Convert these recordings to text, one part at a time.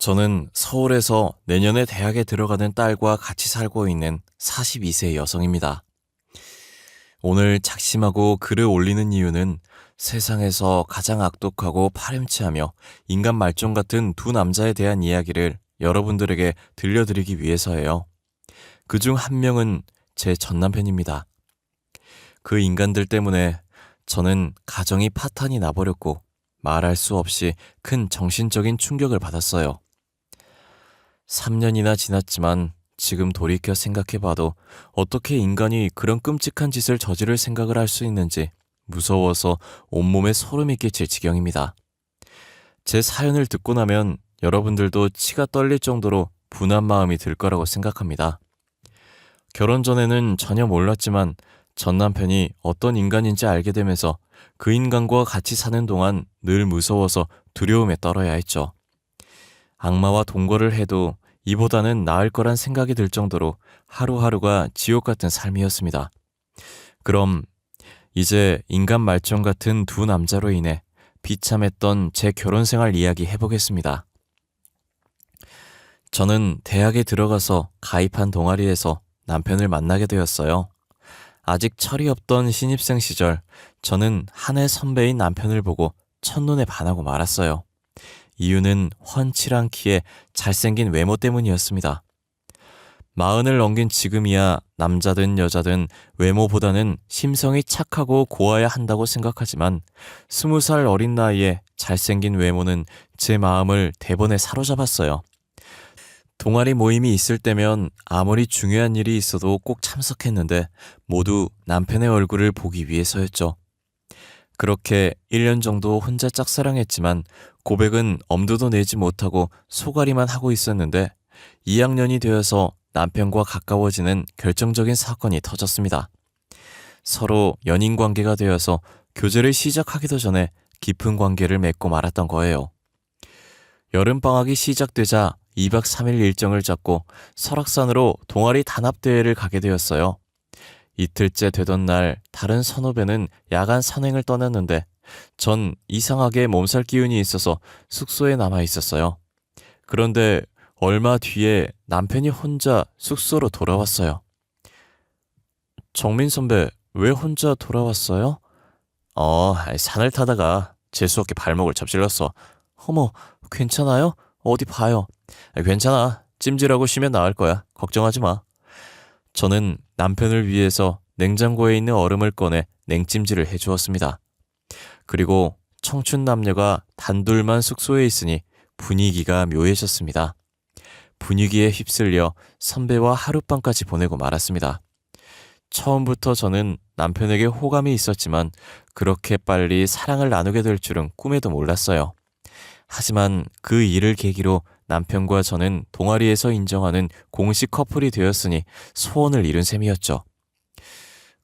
저는 서울에서 내년에 대학에 들어가는 딸과 같이 살고 있는 42세 여성입니다. 오늘 작심하고 글을 올리는 이유는 세상에서 가장 악독하고 파렴치하며 인간 말종 같은 두 남자에 대한 이야기를 여러분들에게 들려드리기 위해서예요. 그중 한 명은 제 전남편입니다. 그 인간들 때문에 저는 가정이 파탄이 나버렸고 말할 수 없이 큰 정신적인 충격을 받았어요. 3년이나 지났지만 지금 돌이켜 생각해봐도 어떻게 인간이 그런 끔찍한 짓을 저지를 생각을 할 수 있는지 무서워서 온몸에 소름이 끼칠 지경입니다. 제 사연을 듣고 나면 여러분들도 치가 떨릴 정도로 분한 마음이 들 거라고 생각합니다. 결혼 전에는 전혀 몰랐지만 전 남편이 어떤 인간인지 알게 되면서 그 인간과 같이 사는 동안 늘 무서워서 두려움에 떨어야 했죠. 악마와 동거를 해도 이보다는 나을 거란 생각이 들 정도로 하루하루가 지옥 같은 삶이었습니다. 그럼 이제 인간 말종 같은 두 남자로 인해 비참했던 제 결혼 생활 이야기 해보겠습니다. 저는 대학에 들어가서 가입한 동아리에서 남편을 만나게 되었어요. 아직 철이 없던 신입생 시절 저는 한 해 선배인 남편을 보고 첫눈에 반하고 말았어요. 이유는 훤칠한 키에 잘생긴 외모 때문이었습니다. 40을 넘긴 지금이야 남자든 여자든 외모보다는 심성이 착하고 고와야 한다고 생각하지만 20살 어린 나이에 잘생긴 외모는 제 마음을 대번에 사로잡았어요. 동아리 모임이 있을 때면 아무리 중요한 일이 있어도 꼭 참석했는데 모두 남편의 얼굴을 보기 위해서였죠. 그렇게 1년 정도 혼자 짝사랑했지만 고백은 엄두도 내지 못하고 소가리만 하고 있었는데 2학년이 되어서 남편과 가까워지는 결정적인 사건이 터졌습니다. 서로 연인 관계가 되어서 교제를 시작하기도 전에 깊은 관계를 맺고 말았던 거예요. 여름방학이 시작되자 2박 3일 일정을 잡고 설악산으로 동아리 단합대회를 가게 되었어요. 이틀째 되던 날 다른 선후배는 야간 산행을 떠났는데 전 이상하게 몸살 기운이 있어서 숙소에 남아 있었어요. 그런데 얼마 뒤에 남편이 혼자 숙소로 돌아왔어요. 정민 선배, 왜 혼자 돌아왔어요? 산을 타다가 재수없게 발목을 접질렀어. 어머, 괜찮아요? 어디 봐요. 괜찮아. 찜질하고 쉬면 나을 거야. 걱정하지 마. 저는 남편을 위해서 냉장고에 있는 얼음을 꺼내 냉찜질을 해주었습니다. 그리고 청춘 남녀가 단둘만 숙소에 있으니 분위기가 묘해졌습니다. 분위기에 휩쓸려 선배와 하룻밤까지 보내고 말았습니다. 처음부터 저는 남편에게 호감이 있었지만 그렇게 빨리 사랑을 나누게 될 줄은 꿈에도 몰랐어요. 하지만 그 일을 계기로 남편과 저는 동아리에서 인정하는 공식 커플이 되었으니 소원을 이룬 셈이었죠.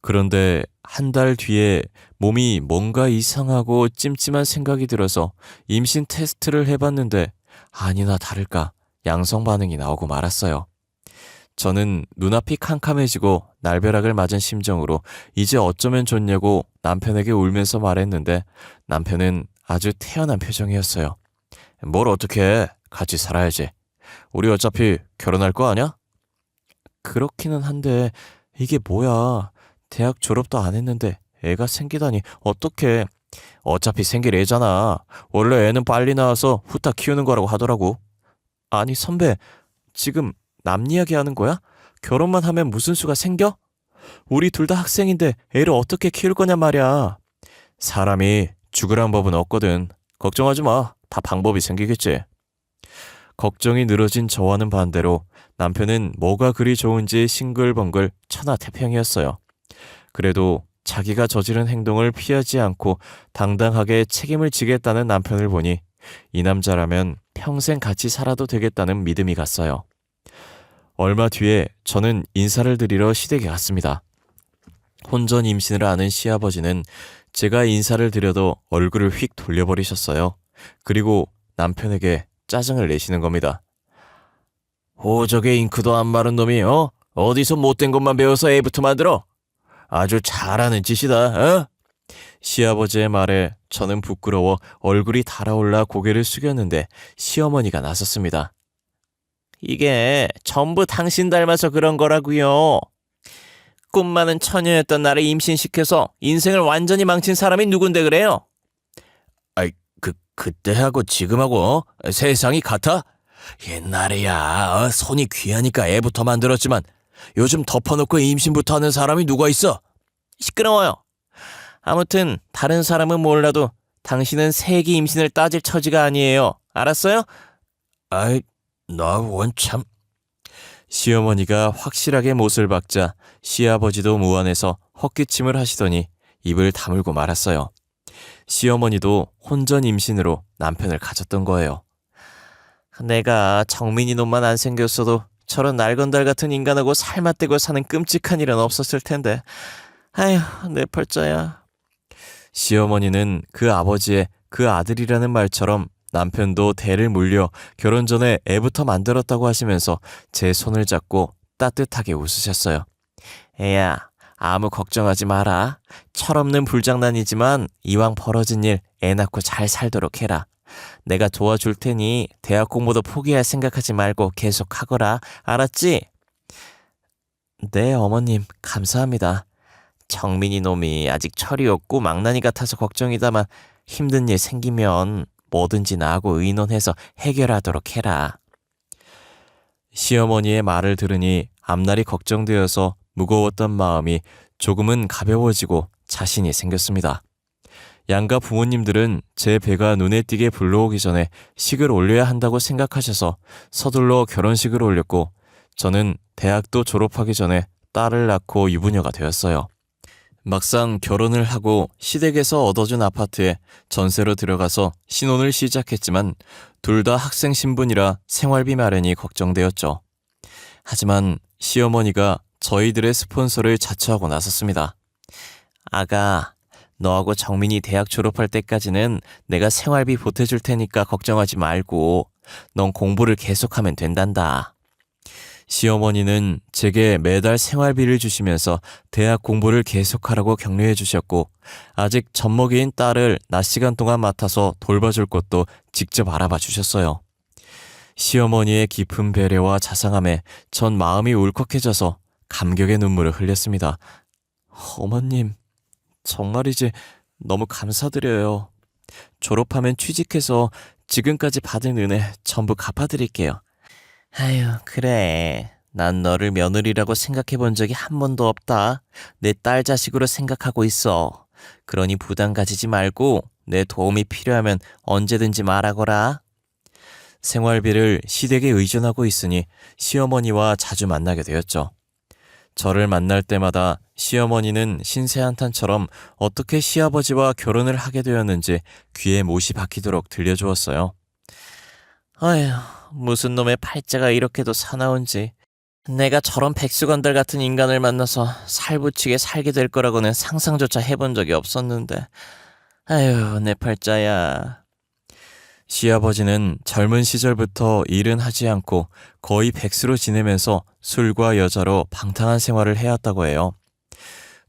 그런데 한 달 뒤에 몸이 뭔가 이상하고 찜찜한 생각이 들어서 임신 테스트를 해봤는데 아니나 다를까 양성 반응이 나오고 말았어요. 저는 눈앞이 캄캄해지고 날벼락을 맞은 심정으로 이제 어쩌면 좋냐고 남편에게 울면서 말했는데 남편은 아주 태연한 표정이었어요. 뭘 어떡해. 같이 살아야지. 우리 어차피 결혼할 거 아냐? 그렇기는 한데 이게 뭐야. 대학 졸업도 안 했는데 애가 생기다니 어떡해. 어차피 생길 애잖아. 원래 애는 빨리 낳아서 후딱 키우는 거라고 하더라고. 아니 선배, 지금 남 이야기 하는 거야? 결혼만 하면 무슨 수가 생겨? 우리 둘 다 학생인데 애를 어떻게 키울 거냐 말이야. 사람이 죽으란 법은 없거든. 걱정하지 마. 다 방법이 생기겠지. 걱정이 늘어진 저와는 반대로 남편은 뭐가 그리 좋은지 싱글벙글 천하태평이었어요. 그래도 자기가 저지른 행동을 피하지 않고 당당하게 책임을 지겠다는 남편을 보니 이 남자라면 평생 같이 살아도 되겠다는 믿음이 갔어요. 얼마 뒤에 저는 인사를 드리러 시댁에 갔습니다. 혼전 임신을 아는 시아버지는 제가 인사를 드려도 얼굴을 휙 돌려버리셨어요. 그리고 남편에게 짜증을 내시는 겁니다. 호적에 잉크도 안 마른 놈이 어디서 못된 것만 배워서 애부터 만들어? 아주 잘하는 짓이다. 시아버지의 말에 저는 부끄러워 얼굴이 달아올라 고개를 숙였는데 시어머니가 나섰습니다. 이게 전부 당신 닮아서 그런 거라고요. 꿈 많은 처녀였던 나를 임신시켜서 인생을 완전히 망친 사람이 누군데 그래요? 아이, 그때하고 지금하고 세상이 같아? 옛날에야 손이 귀하니까 애부터 만들었지만 요즘 덮어놓고 임신부터 하는 사람이 누가 있어? 시끄러워요. 아무튼 다른 사람은 몰라도 당신은 세기 임신을 따질 처지가 아니에요. 알았어요? 아이, 나 원참... 시어머니가 확실하게 못을 박자 시아버지도 무안해서 헛기침을 하시더니 입을 다물고 말았어요. 시어머니도 혼전 임신으로 남편을 가졌던 거예요. 내가 정민이 놈만 안 생겼어도 저런 날건달 같은 인간하고 살맛대고 사는 끔찍한 일은 없었을 텐데. 아휴, 내 팔자야. 시어머니는 그 아버지의 그 아들이라는 말처럼 남편도 대를 물려 결혼 전에 애부터 만들었다고 하시면서 제 손을 잡고 따뜻하게 웃으셨어요. 애야, 아무 걱정하지 마라. 철없는 불장난이지만 이왕 벌어진 일 애 낳고 잘 살도록 해라. 내가 도와줄 테니 대학 공부도 포기할 생각하지 말고 계속 하거라. 알았지? 네, 어머님, 감사합니다. 정민이 놈이 아직 철이 없고 망나니 같아서 걱정이다만 힘든 일 생기면 뭐든지 나하고 의논해서 해결하도록 해라. 시어머니의 말을 들으니 앞날이 걱정되어서 무거웠던 마음이 조금은 가벼워지고 자신이 생겼습니다. 양가 부모님들은 제 배가 눈에 띄게 불러오기 전에 식을 올려야 한다고 생각하셔서 서둘러 결혼식을 올렸고 저는 대학도 졸업하기 전에 딸을 낳고 유부녀가 되었어요. 막상 결혼을 하고 시댁에서 얻어준 아파트에 전세로 들어가서 신혼을 시작했지만 둘 다 학생 신분이라 생활비 마련이 걱정되었죠. 하지만 시어머니가 저희들의 스폰서를 자처하고 나섰습니다. 아가, 너하고 정민이 대학 졸업할 때까지는 내가 생활비 보태줄 테니까 걱정하지 말고 넌 공부를 계속하면 된단다. 시어머니는 제게 매달 생활비를 주시면서 대학 공부를 계속하라고 격려해 주셨고 아직 젖먹이인 딸을 낮 시간 동안 맡아서 돌봐줄 것도 직접 알아봐 주셨어요. 시어머니의 깊은 배려와 자상함에 전 마음이 울컥해져서 감격의 눈물을 흘렸습니다. 어머님, 정말이지 너무 감사드려요. 졸업하면 취직해서 지금까지 받은 은혜 전부 갚아드릴게요. 아유, 그래. 난 너를 며느리라고 생각해 본 적이 한 번도 없다. 내 딸 자식으로 생각하고 있어. 그러니 부담 가지지 말고 내 도움이 필요하면 언제든지 말하거라. 생활비를 시댁에 의존하고 있으니 시어머니와 자주 만나게 되었죠. 저를 만날 때마다 시어머니는 신세한탄처럼 어떻게 시아버지와 결혼을 하게 되었는지 귀에 못이 박히도록 들려주었어요. 어휴, 무슨 놈의 팔자가 이렇게도 사나운지. 내가 저런 백수건들 같은 인간을 만나서 살부치게 살게 될 거라고는 상상조차 해본 적이 없었는데. 아휴, 내 팔자야. 시아버지는 젊은 시절부터 일은 하지 않고 거의 백수로 지내면서 술과 여자로 방탕한 생활을 해왔다고 해요.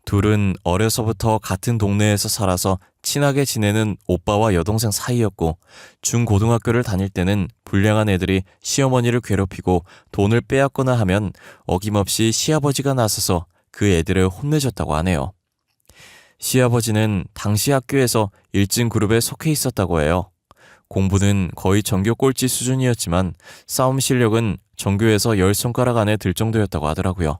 둘은 어려서부터 같은 동네에서 살아서 친하게 지내는 오빠와 여동생 사이였고 중고등학교를 다닐 때는 불량한 애들이 시어머니를 괴롭히고 돈을 빼앗거나 하면 어김없이 시아버지가 나서서 그 애들을 혼내줬다고 하네요. 시아버지는 당시 학교에서 1등 그룹에 속해 있었다고 해요. 공부는 거의 전교 꼴찌 수준이었지만 싸움 실력은 전교에서 10손가락 안에 들 정도였다고 하더라고요.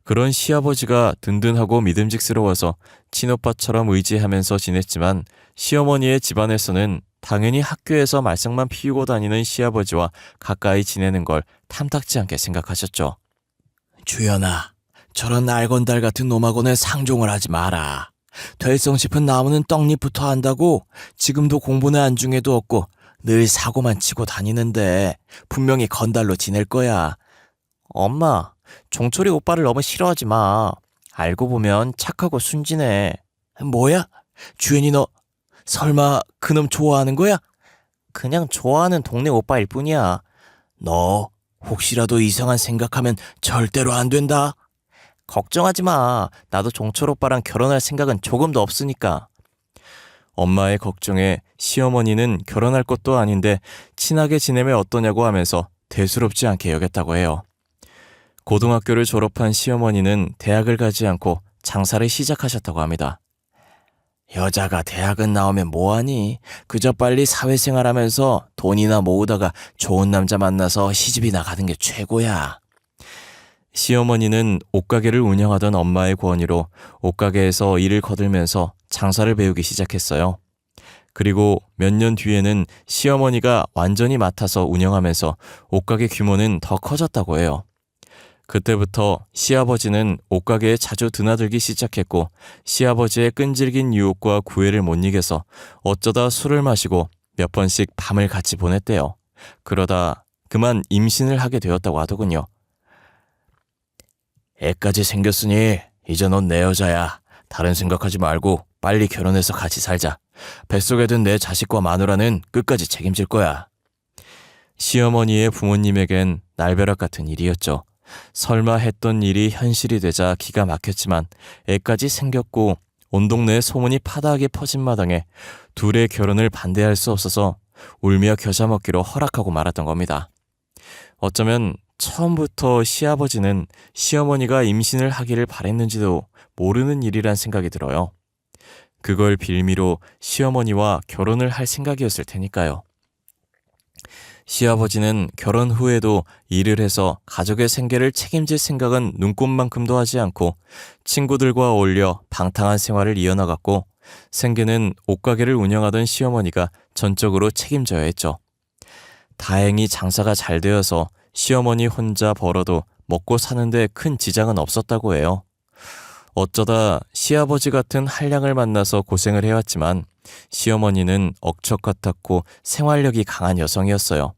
그런 시아버지가 든든하고 믿음직스러워서 친오빠처럼 의지하면서 지냈지만 시어머니의 집안에서는 당연히 학교에서 말썽만 피우고 다니는 시아버지와 가까이 지내는 걸 탐탁지 않게 생각하셨죠. 주연아, 저런 날건달 같은 놈하고는 상종을 하지 마라. 될성 싶은 나무는 떡잎부터 한다고. 지금도 공부는 안중에도 없고 늘 사고만 치고 다니는데 분명히 건달로 지낼 거야. 엄마, 종철이 오빠를 너무 싫어하지 마. 알고 보면 착하고 순진해. 뭐야? 주연이 너 설마 그놈 좋아하는 거야? 그냥 좋아하는 동네 오빠일 뿐이야. 너 혹시라도 이상한 생각하면 절대로 안 된다. 걱정하지 마. 나도 종철 오빠랑 결혼할 생각은 조금도 없으니까. 엄마의 걱정에 시어머니는 결혼할 것도 아닌데 친하게 지내면 어떠냐고 하면서 대수롭지 않게 여겼다고 해요. 고등학교를 졸업한 시어머니는 대학을 가지 않고 장사를 시작하셨다고 합니다. 여자가 대학은 나오면 뭐하니? 그저 빨리 사회생활하면서 돈이나 모으다가 좋은 남자 만나서 시집이나 가는 게 최고야. 시어머니는 옷가게를 운영하던 엄마의 권유로 옷가게에서 일을 거들면서 장사를 배우기 시작했어요. 그리고 몇 년 뒤에는 시어머니가 완전히 맡아서 운영하면서 옷가게 규모는 더 커졌다고 해요. 그때부터 시아버지는 옷가게에 자주 드나들기 시작했고 시아버지의 끈질긴 유혹과 구애를 못 이겨서 어쩌다 술을 마시고 몇 번씩 밤을 같이 보냈대요. 그러다 그만 임신을 하게 되었다고 하더군요. 애까지 생겼으니 이제 넌 내 여자야. 다른 생각하지 말고 빨리 결혼해서 같이 살자. 뱃속에 든 내 자식과 마누라는 끝까지 책임질 거야. 시어머니의 부모님에겐 날벼락 같은 일이었죠. 설마 했던 일이 현실이 되자 기가 막혔지만 애까지 생겼고 온 동네에 소문이 파다하게 퍼진 마당에 둘의 결혼을 반대할 수 없어서 울며 겨자 먹기로 허락하고 말았던 겁니다. 어쩌면 처음부터 시아버지는 시어머니가 임신을 하기를 바랬는지도 모르는 일이란 생각이 들어요. 그걸 빌미로 시어머니와 결혼을 할 생각이었을 테니까요. 시아버지는 결혼 후에도 일을 해서 가족의 생계를 책임질 생각은 눈꼽만큼도 하지 않고 친구들과 어울려 방탕한 생활을 이어나갔고 생계는 옷가게를 운영하던 시어머니가 전적으로 책임져야 했죠. 다행히 장사가 잘 되어서 시어머니 혼자 벌어도 먹고 사는데 큰 지장은 없었다고 해요. 어쩌다 시아버지 같은 한량을 만나서 고생을 해왔지만 시어머니는 억척 같았고 생활력이 강한 여성이었어요.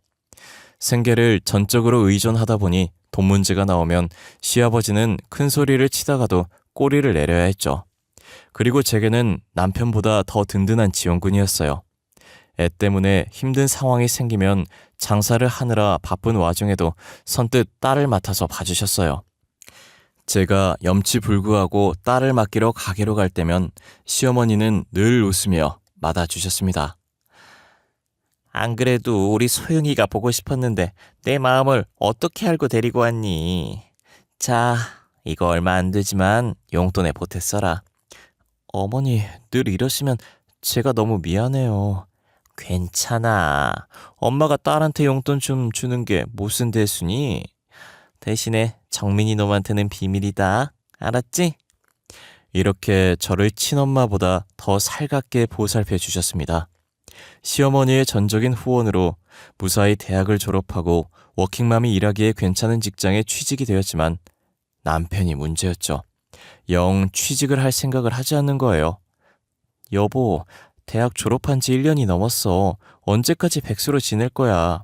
생계를 전적으로 의존하다 보니 돈 문제가 나오면 시아버지는 큰 소리를 치다가도 꼬리를 내려야 했죠. 그리고 제게는 남편보다 더 든든한 지원군이었어요. 애 때문에 힘든 상황이 생기면 장사를 하느라 바쁜 와중에도 선뜻 딸을 맡아서 봐주셨어요. 제가 염치불구하고 딸을 맡기러 가게로 갈 때면 시어머니는 늘 웃으며 맞아주셨습니다. 안 그래도 우리 소영이가 보고 싶었는데 내 마음을 어떻게 알고 데리고 왔니? 자, 이거 얼마 안 되지만 용돈에 보태 써라. 어머니, 늘 이러시면 제가 너무 미안해요. 괜찮아. 엄마가 딸한테 용돈 좀 주는 게 무슨 대수니? 대신에 정민이 놈한테는 비밀이다. 알았지? 이렇게 저를 친엄마보다 더 살갑게 보살펴 주셨습니다. 시어머니의 전적인 후원으로 무사히 대학을 졸업하고 워킹맘이 일하기에 괜찮은 직장에 취직이 되었지만 남편이 문제였죠. 영 취직을 할 생각을 하지 않는 거예요. 여보, 대학 졸업한 지 1년이 넘었어. 언제까지 백수로 지낼 거야.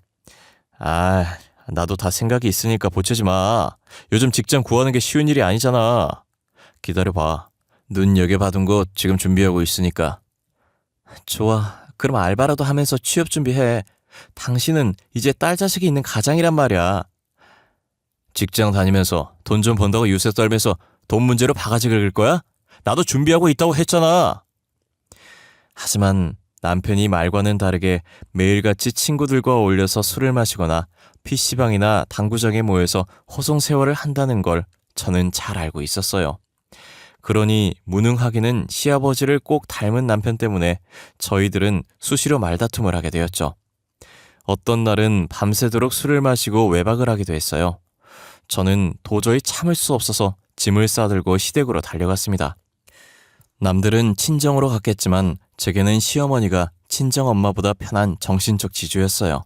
나도 다 생각이 있으니까 보채지 마. 요즘 직장 구하는 게 쉬운 일이 아니잖아. 기다려봐. 눈여겨봐둔 거 지금 준비하고 있으니까. 좋아. 그럼 알바라도 하면서 취업 준비해. 당신은 이제 딸 자식이 있는 가장이란 말이야. 직장 다니면서 돈 좀 번다고 유세 떨면서 돈 문제로 바가지 긁을 거야? 나도 준비하고 있다고 했잖아. 하지만 남편이 말과는 다르게 매일같이 친구들과 어울려서 술을 마시거나 PC방이나 당구장에 모여서 허송세월을 한다는 걸 저는 잘 알고 있었어요. 그러니 무능하기는 시아버지를 꼭 닮은 남편 때문에 저희들은 수시로 말다툼을 하게 되었죠. 어떤 날은 밤새도록 술을 마시고 외박을 하기도 했어요. 저는 도저히 참을 수 없어서 짐을 싸들고 시댁으로 달려갔습니다. 남들은 친정으로 갔겠지만 제게는 시어머니가 친정엄마보다 편한 정신적 지주였어요.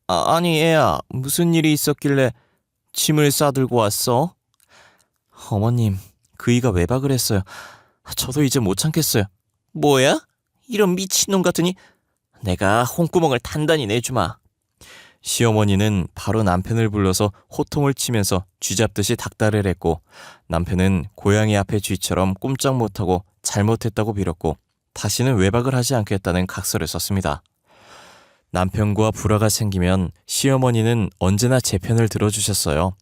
아니 애야, 무슨 일이 있었길래 짐을 싸들고 왔어? 어머님, 그이가 외박을 했어요. 저도 이제 못 참겠어요. 뭐야? 이런 미친놈 같으니 내가 홍구멍을 단단히 내주마. 시어머니는 바로 남편을 불러서 호통을 치면서 쥐잡듯이 닥달을 했고 남편은 고양이 앞에 쥐처럼 꼼짝 못하고 잘못했다고 빌었고 다시는 외박을 하지 않겠다는 각서를 썼습니다. 남편과 불화가 생기면 시어머니는 언제나 제 편을 들어주셨어요.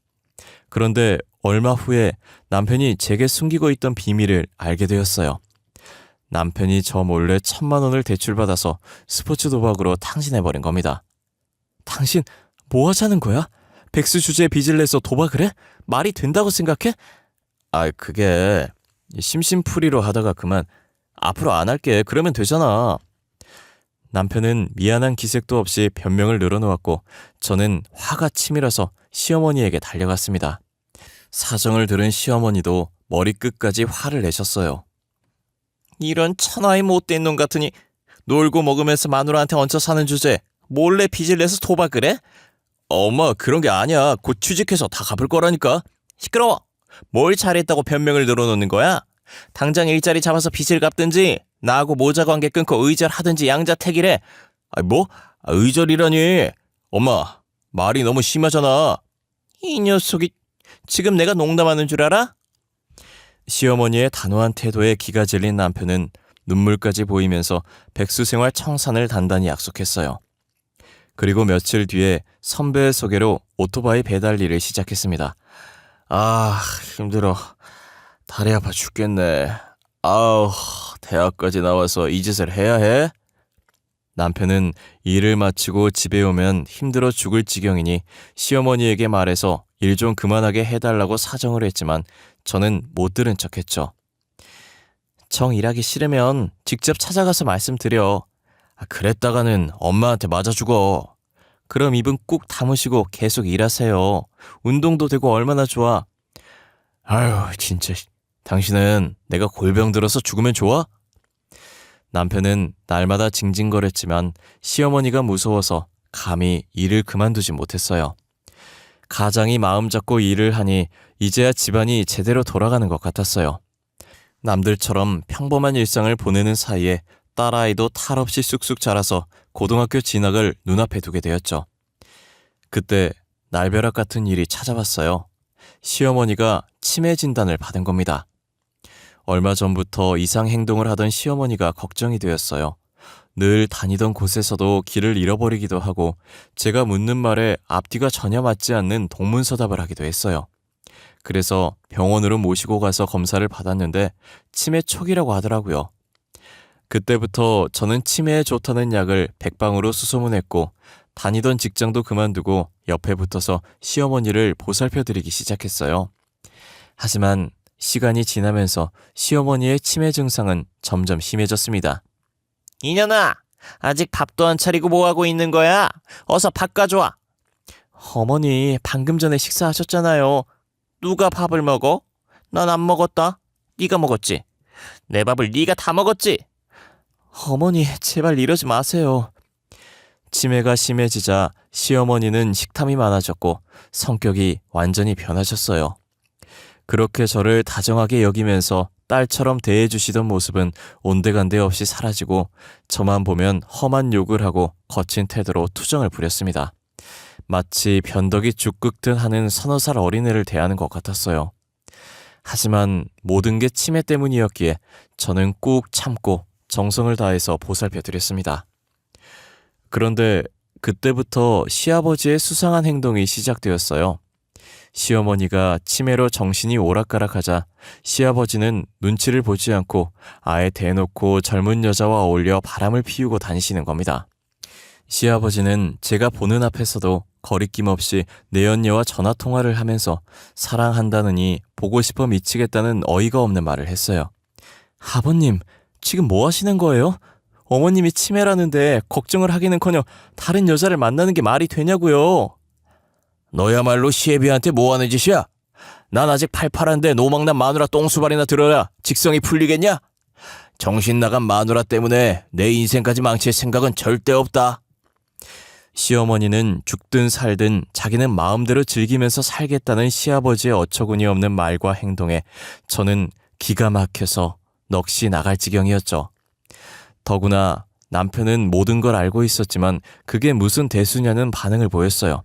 그런데 얼마 후에 남편이 제게 숨기고 있던 비밀을 알게 되었어요. 남편이 저 몰래 1,000만 원을 대출받아서 스포츠 도박으로 탕진해버린 겁니다. 당신 뭐 하자는 거야? 백수 주제에 빚을 내서 도박을 해? 말이 된다고 생각해? 그게 심심풀이로 하다가 그만. 앞으로 안 할게. 그러면 되잖아. 남편은 미안한 기색도 없이 변명을 늘어놓았고 저는 화가 치밀어서 시어머니에게 달려갔습니다. 사정을 들은 시어머니도 머리끝까지 화를 내셨어요. 이런 천하의 못된 놈 같으니 놀고 먹으면서 마누라한테 얹혀 사는 주제에 몰래 빚을 내서 도박을 해? 엄마, 그런 게 아니야. 곧 취직해서 다 갚을 거라니까. 시끄러워. 뭘 잘했다고 변명을 늘어놓는 거야? 당장 일자리 잡아서 빚을 갚든지 나하고 모자 관계 끊고 의절하든지 양자택일해. 뭐? 의절이라니. 엄마, 말이 너무 심하잖아. 이 녀석이 지금 내가 농담하는 줄 알아? 시어머니의 단호한 태도에 기가 질린 남편은 눈물까지 보이면서 백수생활 청산을 단단히 약속했어요. 그리고 며칠 뒤에 선배의 소개로 오토바이 배달 일을 시작했습니다. 힘들어. 다리 아파 죽겠네. 대학까지 나와서 이 짓을 해야 해? 남편은 일을 마치고 집에 오면 힘들어 죽을 지경이니 시어머니에게 말해서 일 좀 그만하게 해달라고 사정을 했지만 저는 못 들은 척했죠. 정 일하기 싫으면 직접 찾아가서 말씀드려. 그랬다가는 엄마한테 맞아 죽어. 그럼 입은 꾹 다무시고 계속 일하세요. 운동도 되고 얼마나 좋아. 진짜. 당신은 내가 골병 들어서 죽으면 좋아? 남편은 날마다 징징거렸지만 시어머니가 무서워서 감히 일을 그만두지 못했어요. 가장이 마음 잡고 일을 하니 이제야 집안이 제대로 돌아가는 것 같았어요. 남들처럼 평범한 일상을 보내는 사이에 딸아이도 탈 없이 쑥쑥 자라서 고등학교 진학을 눈앞에 두게 되었죠. 그때 날벼락 같은 일이 찾아왔어요. 시어머니가 치매 진단을 받은 겁니다. 얼마 전부터 이상 행동을 하던 시어머니가 걱정이 되었어요. 늘 다니던 곳에서도 길을 잃어버리기도 하고 제가 묻는 말에 앞뒤가 전혀 맞지 않는 동문서답을 하기도 했어요. 그래서 병원으로 모시고 가서 검사를 받았는데 치매 초기라고 하더라고요. 그때부터 저는 치매에 좋다는 약을 백방으로 수소문했고 다니던 직장도 그만두고 옆에 붙어서 시어머니를 보살펴드리기 시작했어요. 하지만 시간이 지나면서 시어머니의 치매 증상은 점점 심해졌습니다. 이년아, 아직 밥도 안 차리고 뭐하고 있는 거야? 어서 밥 가져와. 어머니, 방금 전에 식사하셨잖아요. 누가 밥을 먹어? 난 안 먹었다. 네가 먹었지? 내 밥을 네가 다 먹었지? 어머니, 제발 이러지 마세요. 치매가 심해지자 시어머니는 식탐이 많아졌고 성격이 완전히 변하셨어요. 그렇게 저를 다정하게 여기면서 딸처럼 대해주시던 모습은 온데간데 없이 사라지고 저만 보면 험한 욕을 하고 거친 태도로 투정을 부렸습니다. 마치 변덕이 죽 긁듯 하는 3~4살 어린애를 대하는 것 같았어요. 하지만 모든 게 치매 때문이었기에 저는 꾹 참고 정성을 다해서 보살펴드렸습니다. 그런데 그때부터 시아버지의 수상한 행동이 시작되었어요. 시어머니가 치매로 정신이 오락가락하자 시아버지는 눈치를 보지 않고 아예 대놓고 젊은 여자와 어울려 바람을 피우고 다니시는 겁니다. 시아버지는 제가 보는 앞에서도 거리낌 없이 내연녀와 전화통화를 하면서 사랑한다느니 보고 싶어 미치겠다는 어이가 없는 말을 했어요. 아버님, 지금 뭐 하시는 거예요? 어머님이 치매라는데 걱정을 하기는커녕 다른 여자를 만나는 게 말이 되냐고요. 너야말로 시애비한테 뭐하는 짓이야? 난 아직 팔팔한데 노망난 마누라 똥수발이나 들어야 직성이 풀리겠냐? 정신 나간 마누라 때문에 내 인생까지 망칠 생각은 절대 없다. 시어머니는 죽든 살든 자기는 마음대로 즐기면서 살겠다는 시아버지의 어처구니 없는 말과 행동에 저는 기가 막혀서 넋이 나갈 지경이었죠. 더구나 남편은 모든 걸 알고 있었지만 그게 무슨 대수냐는 반응을 보였어요.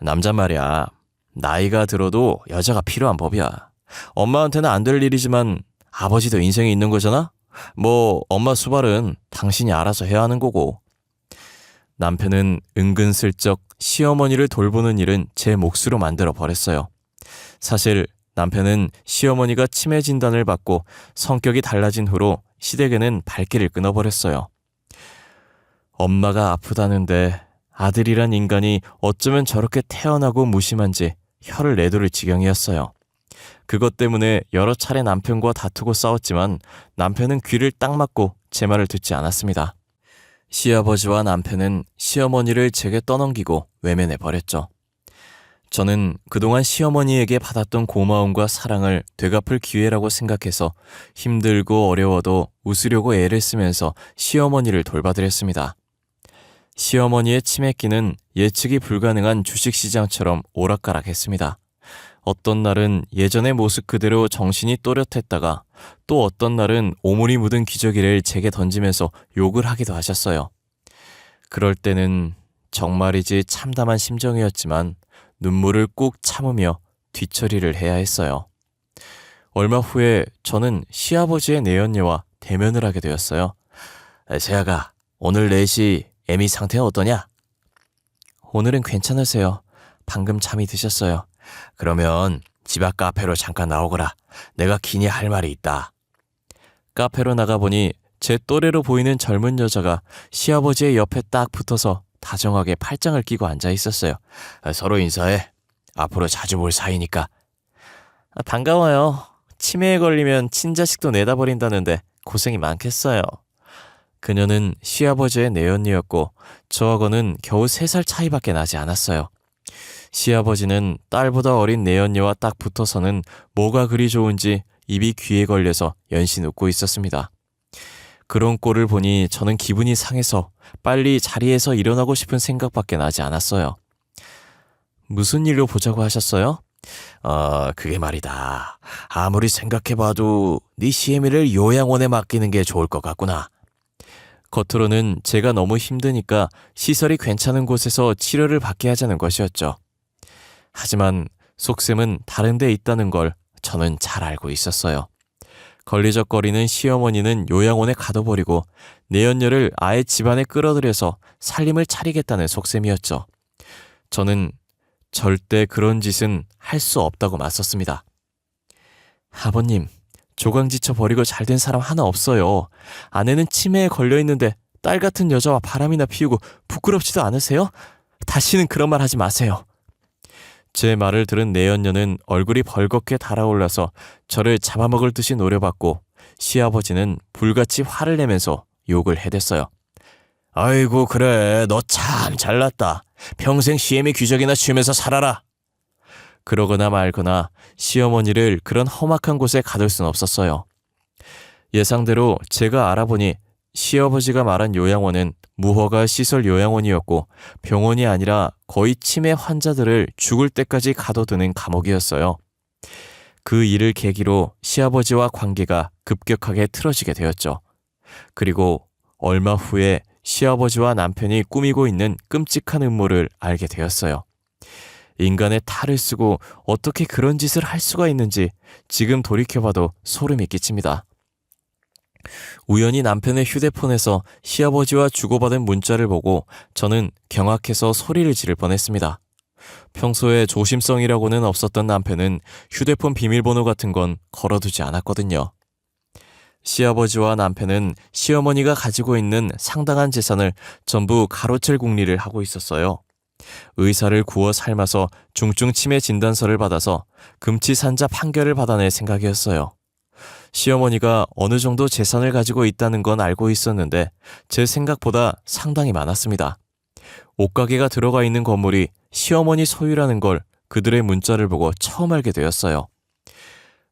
남잔 말이야. 나이가 들어도 여자가 필요한 법이야. 엄마한테는 안 될 일이지만 아버지도 인생이 있는 거잖아? 뭐 엄마 수발은 당신이 알아서 해야 하는 거고. 남편은 은근슬쩍 시어머니를 돌보는 일은 제 몫으로 만들어 버렸어요. 사실 남편은 시어머니가 치매 진단을 받고 성격이 달라진 후로 시댁에는 발길을 끊어버렸어요. 엄마가 아프다는데 아들이란 인간이 어쩌면 저렇게 태어나고 무심한지 혀를 내두를 지경이었어요. 그것 때문에 여러 차례 남편과 다투고 싸웠지만 남편은 귀를 딱 막고 제 말을 듣지 않았습니다. 시아버지와 남편은 시어머니를 제게 떠넘기고 외면해버렸죠. 저는 그동안 시어머니에게 받았던 고마움과 사랑을 되갚을 기회라고 생각해서 힘들고 어려워도 웃으려고 애를 쓰면서 시어머니를 돌봐드렸습니다. 시어머니의 치매기는 예측이 불가능한 주식시장처럼 오락가락했습니다. 어떤 날은 예전의 모습 그대로 정신이 또렷했다가 또 어떤 날은 오물이 묻은 기저귀를 제게 던지면서 욕을 하기도 하셨어요. 그럴 때는 정말이지 참담한 심정이었지만 눈물을 꾹 참으며 뒤처리를 해야 했어요. 얼마 후에 저는 시아버지의 내연녀와 대면을 하게 되었어요. 세아가, 오늘 4시 애미 상태는 어떠냐? 오늘은 괜찮으세요. 방금 잠이 드셨어요. 그러면 집 앞 카페로 잠깐 나오거라. 내가 기니 할 말이 있다. 카페로 나가보니 제 또래로 보이는 젊은 여자가 시아버지의 옆에 딱 붙어서 다정하게 팔짱을 끼고 앉아 있었어요. 서로 인사해. 앞으로 자주 볼 사이니까. 반가워요. 치매에 걸리면 친자식도 내다버린다는데 고생이 많겠어요. 그녀는 시아버지의 내연녀였고 저하고는 겨우 3살 차이밖에 나지 않았어요. 시아버지는 딸보다 어린 내연녀와 딱 붙어서는 뭐가 그리 좋은지 입이 귀에 걸려서 연신 웃고 있었습니다. 그런 꼴을 보니 저는 기분이 상해서 빨리 자리에서 일어나고 싶은 생각밖에 나지 않았어요. 무슨 일로 보자고 하셨어요? 그게 말이다. 아무리 생각해봐도 네 시애미를 요양원에 맡기는 게 좋을 것 같구나. 겉으로는 제가 너무 힘드니까 시설이 괜찮은 곳에서 치료를 받게 하자는 것이었죠. 하지만 속셈은 다른 데 있다는 걸 저는 잘 알고 있었어요. 걸리적거리는 시어머니는 요양원에 가둬버리고 내연녀를 아예 집안에 끌어들여서 살림을 차리겠다는 속셈이었죠. 저는 절대 그런 짓은 할 수 없다고 맞섰습니다. 아버님, 조강지쳐 버리고 잘된 사람 하나 없어요. 아내는 치매에 걸려있는데 딸 같은 여자와 바람이나 피우고 부끄럽지도 않으세요? 다시는 그런 말 하지 마세요. 제 말을 들은 내연녀는 얼굴이 벌겋게 달아올라서 저를 잡아먹을 듯이 노려봤고 시아버지는 불같이 화를 내면서 욕을 해댔어요. 아이고 그래, 너 참 잘났다. 평생 시애미 귀적이나 치우면서 살아라. 그러거나 말거나 시어머니를 그런 험악한 곳에 가둘 순 없었어요. 예상대로 제가 알아보니 시아버지가 말한 요양원은 무허가 시설 요양원이었고 병원이 아니라 거의 치매 환자들을 죽을 때까지 가둬두는 감옥이었어요. 그 일을 계기로 시아버지와 관계가 급격하게 틀어지게 되었죠. 그리고 얼마 후에 시아버지와 남편이 꾸미고 있는 끔찍한 음모를 알게 되었어요. 인간의 탈을 쓰고 어떻게 그런 짓을 할 수가 있는지 지금 돌이켜봐도 소름이 끼칩니다. 우연히 남편의 휴대폰에서 시아버지와 주고받은 문자를 보고 저는 경악해서 소리를 지를 뻔했습니다. 평소에 조심성이라고는 없었던 남편은 휴대폰 비밀번호 같은 건 걸어두지 않았거든요. 시아버지와 남편은 시어머니가 가지고 있는 상당한 재산을 전부 가로챌 궁리를 하고 있었어요. 의사를 구워 삶아서 중증 치매 진단서를 받아서 금치산자 판결을 받아낼 생각이었어요. 시어머니가 어느 정도 재산을 가지고 있다는 건 알고 있었는데 제 생각보다 상당히 많았습니다. 옷가게가 들어가 있는 건물이 시어머니 소유라는 걸 그들의 문자를 보고 처음 알게 되었어요.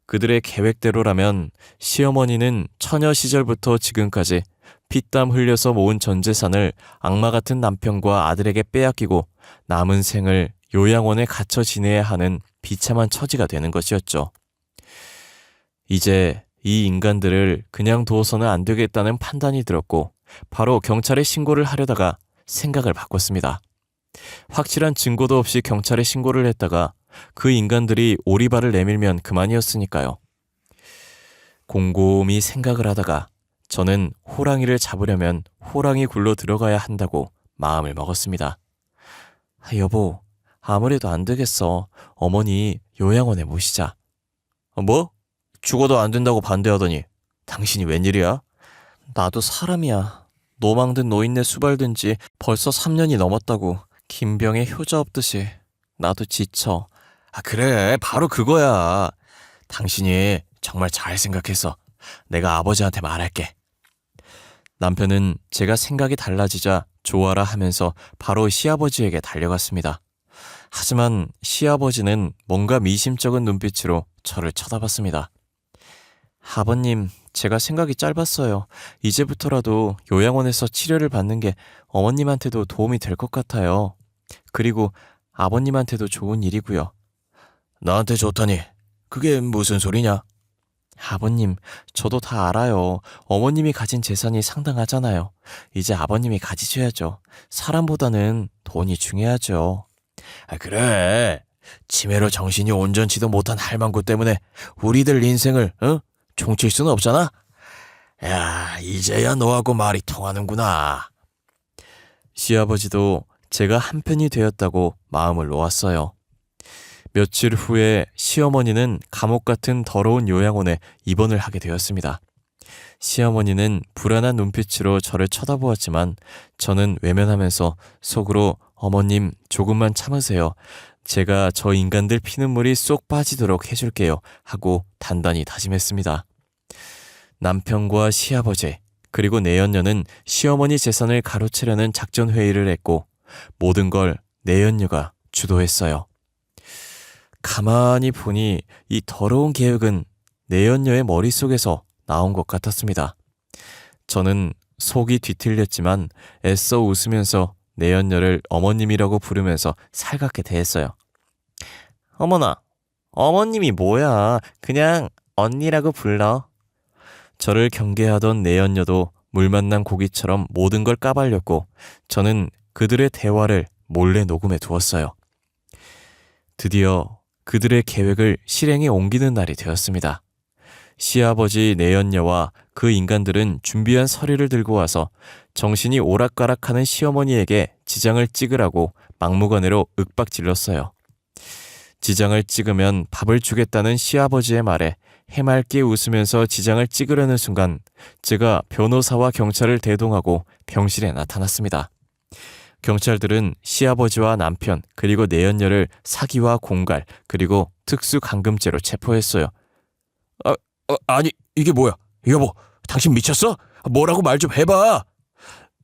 그들의 계획대로라면 시어머니는 처녀 시절부터 지금까지 피땀 흘려서 모은 전 재산을 악마 같은 남편과 아들에게 빼앗기고 남은 생을 요양원에 갇혀 지내야 하는 비참한 처지가 되는 것이었죠. 이제 이 인간들을 그냥 두어서는 안 되겠다는 판단이 들었고 바로 경찰에 신고를 하려다가 생각을 바꿨습니다. 확실한 증거도 없이 경찰에 신고를 했다가 그 인간들이 오리발을 내밀면 그만이었으니까요. 곰곰이 생각을 하다가 저는 호랑이를 잡으려면 호랑이 굴로 들어가야 한다고 마음을 먹었습니다. 여보, 아무래도 안 되겠어. 어머니 요양원에 모시자. 뭐? 죽어도 안 된다고 반대하더니 당신이 웬일이야? 나도 사람이야. 노망든 노인네 수발든 지 벌써 3년이 넘었다고. 김병에 효자 없듯이. 나도 지쳐. 그래, 바로 그거야. 당신이 정말 잘 생각해서 내가 아버지한테 말할게. 남편은 제가 생각이 달라지자 좋아라 하면서 바로 시아버지에게 달려갔습니다. 하지만 시아버지는 뭔가 미심쩍은 눈빛으로 저를 쳐다봤습니다. 아버님, 제가 생각이 짧았어요. 이제부터라도 요양원에서 치료를 받는 게 어머님한테도 도움이 될 것 같아요. 그리고 아버님한테도 좋은 일이고요. 나한테 좋다니, 그게 무슨 소리냐? 아버님, 저도 다 알아요. 어머님이 가진 재산이 상당하잖아요. 이제 아버님이 가지셔야죠. 사람보다는 돈이 중요하죠. 그래. 치매로 정신이 온전치도 못한 할망구 때문에 우리들 인생을 종칠 수는 없잖아. 야, 이제야 너하고 말이 통하는구나. 시아버지도 제가 한편이 되었다고 마음을 놓았어요. 며칠 후에 시어머니는 감옥 같은 더러운 요양원에 입원을 하게 되었습니다. 시어머니는 불안한 눈빛으로 저를 쳐다보았지만 저는 외면하면서 속으로 어머님 조금만 참으세요. 제가 저 인간들 피눈물이 쏙 빠지도록 해줄게요 하고 단단히 다짐했습니다. 남편과 시아버지 그리고 내연녀는 시어머니 재산을 가로채려는 작전 회의를 했고 모든 걸 내연녀가 주도했어요. 가만히 보니 이 더러운 계획은 내연녀의 머릿속에서 나온 것 같았습니다. 저는 속이 뒤틀렸지만 애써 웃으면서 내연녀를 어머님이라고 부르면서 살갑게 대했어요. 어머나, 어머님이 뭐야. 그냥 언니라고 불러. 저를 경계하던 내연녀도 물 만난 고기처럼 모든 걸 까발렸고 저는 그들의 대화를 몰래 녹음해 두었어요. 드디어 그들의 계획을 실행에 옮기는 날이 되었습니다. 시아버지 내연녀와 그 인간들은 준비한 서류를 들고 와서 정신이 오락가락하는 시어머니에게 지장을 찍으라고 막무가내로 윽박질렀어요. 지장을 찍으면 밥을 주겠다는 시아버지의 말에 해맑게 웃으면서 지장을 찍으려는 순간 제가 변호사와 경찰을 대동하고 병실에 나타났습니다. 경찰들은 시아버지와 남편 그리고 내연녀를 사기와 공갈 그리고 특수감금죄로 체포했어요. 아니 이게 뭐야? 여보, 당신 미쳤어? 뭐라고 말 좀 해봐.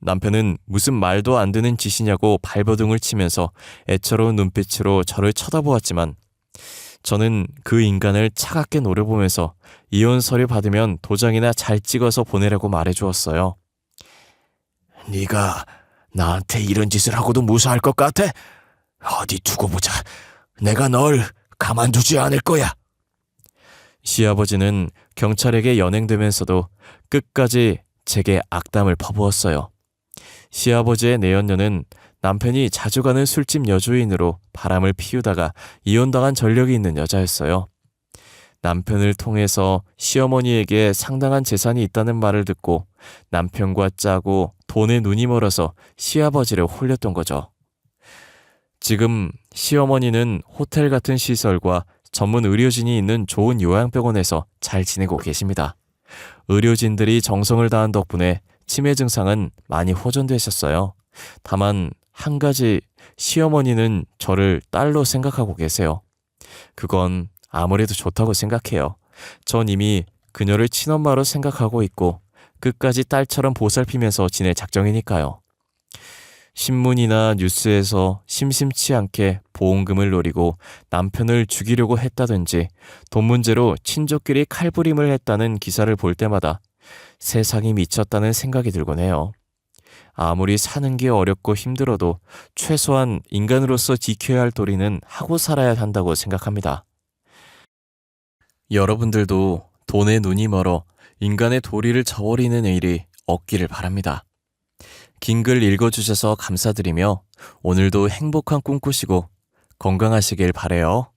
남편은 무슨 말도 안 되는 짓이냐고 발버둥을 치면서 애처로운 눈빛으로 저를 쳐다보았지만 저는 그 인간을 차갑게 노려보면서 이혼 서류 받으면 도장이나 잘 찍어서 보내라고 말해주었어요. 네가 나한테 이런 짓을 하고도 무사할 것 같아? 어디 두고 보자. 내가 널 가만두지 않을 거야. 시아버지는 경찰에게 연행되면서도 끝까지 제게 악담을 퍼부었어요. 시아버지의 내연녀는 남편이 자주 가는 술집 여주인으로 바람을 피우다가 이혼당한 전력이 있는 여자였어요. 남편을 통해서 시어머니에게 상당한 재산이 있다는 말을 듣고 남편과 짜고 돈에 눈이 멀어서 시아버지를 홀렸던 거죠. 지금 시어머니는 호텔 같은 시설과 전문 의료진이 있는 좋은 요양병원에서 잘 지내고 계십니다. 의료진들이 정성을 다한 덕분에 치매 증상은 많이 호전되셨어요. 다만 한 가지, 시어머니는 저를 딸로 생각하고 계세요. 그건 아무래도 좋다고 생각해요. 전 이미 그녀를 친엄마로 생각하고 있고 끝까지 딸처럼 보살피면서 지낼 작정이니까요. 신문이나 뉴스에서 심심치 않게 보험금을 노리고 남편을 죽이려고 했다든지 돈 문제로 친족끼리 칼부림을 했다는 기사를 볼 때마다 세상이 미쳤다는 생각이 들곤 해요. 아무리 사는 게 어렵고 힘들어도 최소한 인간으로서 지켜야 할 도리는 하고 살아야 한다고 생각합니다. 여러분들도 돈에 눈이 멀어 인간의 도리를 저버리는 일이 없기를 바랍니다. 긴 글 읽어주셔서 감사드리며 오늘도 행복한 꿈 꾸시고 건강하시길 바래요.